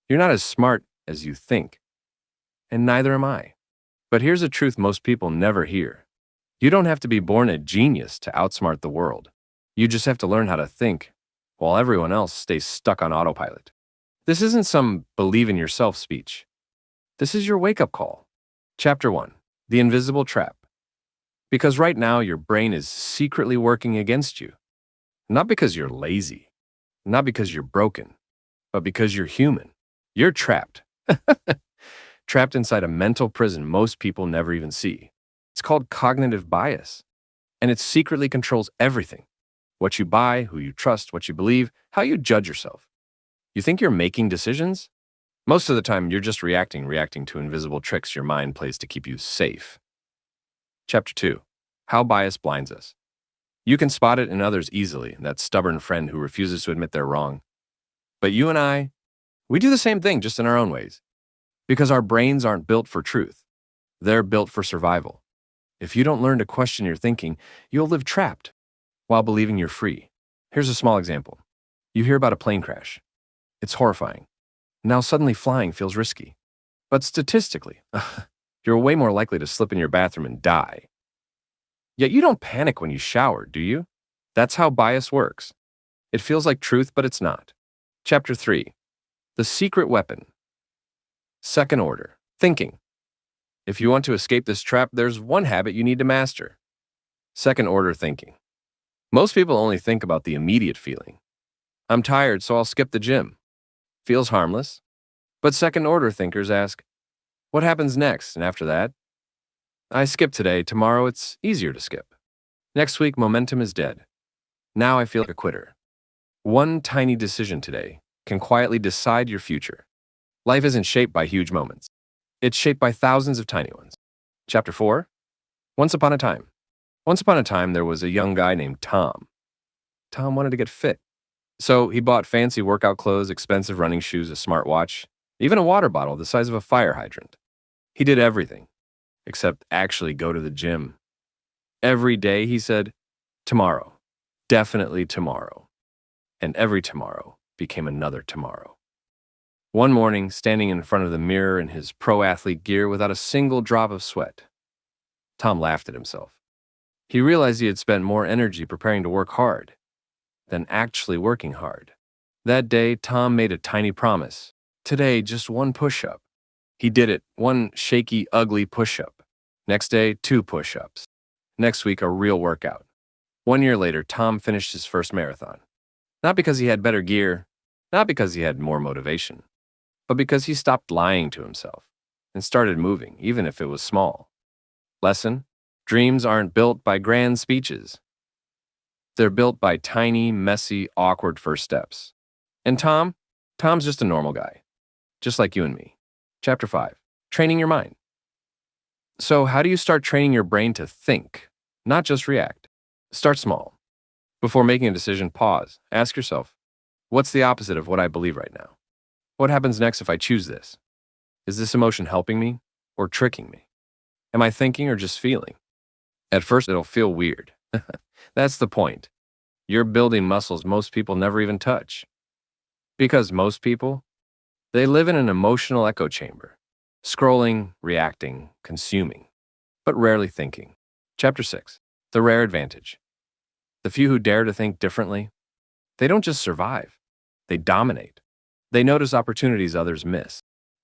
You're not as smart as you think, and neither am I. But here's a truth most people never hear. You don't have to be born a genius to outsmart the world. You just have to learn how to think while everyone else stays stuck on autopilot. This isn't some believe in yourself speech. This is your wake-up call. Chapter 1. The Invisible Trap. Because right now your brain is secretly working against you. Not because you're lazy, not because you're broken, but because you're human. You're trapped. Trapped inside a mental prison most people never even see. It's called cognitive bias, and it secretly controls everything. What you buy, who you trust, what you believe, how you judge yourself. You think you're making decisions? Most of the time, you're just reacting to invisible tricks your mind plays to keep you safe. Chapter 2. How bias blinds us. You can spot it in others easily, that stubborn friend who refuses to admit they're wrong. But you and I, we do the same thing, just in our own ways. Because our brains aren't built for truth. They're built for survival. If you don't learn to question your thinking, you'll live trapped while believing you're free. Here's a small example. You hear about a plane crash. It's horrifying. Now suddenly flying feels risky. But statistically, you're way more likely to slip in your bathroom and die. Yet you don't panic when you shower, do you? That's how bias works. It feels like truth, but it's not. Chapter 3. The Secret Weapon. Second order. Thinking. If you want to escape this trap, there's one habit you need to master. Second order thinking. Most people only think about the immediate feeling. I'm tired, so I'll skip the gym. Feels harmless. But second order thinkers ask, what happens next? And after that, I skipped today. Tomorrow it's easier to skip. Next week, momentum is dead. Now I feel like a quitter. One tiny decision today can quietly decide your future. Life isn't shaped by huge moments. It's shaped by thousands of tiny ones. Chapter 4. Once upon a time. Once upon a time, there was a young guy named Tom. Tom wanted to get fit. So he bought fancy workout clothes, expensive running shoes, a smartwatch, even a water bottle the size of a fire hydrant. He did everything, except actually go to the gym. Every day he said, tomorrow, definitely tomorrow. And every tomorrow became another tomorrow. One morning, standing in front of the mirror in his pro-athlete gear without a single drop of sweat, Tom laughed at himself. He realized he had spent more energy preparing to work hard than actually working hard. That day, Tom made a tiny promise. Today, just one push-up. He did it, one shaky, ugly push-up. Next day, 2 push-ups. Next week, a real workout. 1 year later, Tom finished his first marathon. Not because he had better gear, not because he had more motivation, but because he stopped lying to himself and started moving, even if it was small. Lesson: dreams aren't built by grand speeches. They're built by tiny, messy, awkward first steps. And Tom's just a normal guy, just like you and me. Chapter 5. Training your mind. So how do you start training your brain to think, not just react? Start small. Before making a decision, pause. Ask yourself, what's the opposite of what I believe right now? What happens next if I choose this? Is this emotion helping me or tricking me? Am I thinking or just feeling? At first, it'll feel weird. That's the point. You're building muscles most people never even touch. Because most people, they live in an emotional echo chamber, scrolling, reacting, consuming, but rarely thinking. Chapter 6. The Rare Advantage. The few who dare to think differently, they don't just survive, they dominate. They notice opportunities others miss.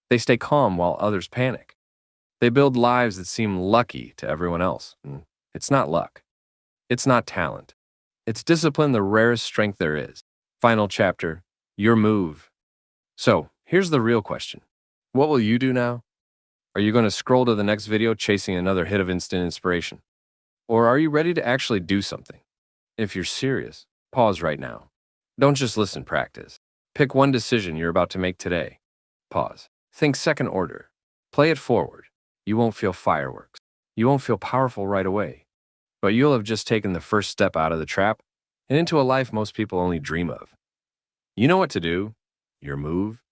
They stay calm while others panic. They build lives that seem lucky to everyone else. It's not luck. It's not talent. It's discipline, the rarest strength there is. Final chapter, your move. So, here's the real question. What will you do now? Are you going to scroll to the next video chasing another hit of instant inspiration? Or are you ready to actually do something? If you're serious, pause right now. Don't just listen, practice. Pick one decision you're about to make today. Pause. Think second order. Play it forward. You won't feel fireworks. You won't feel powerful right away. But you'll have just taken the first step out of the trap and into a life most people only dream of. You know what to do. Your move.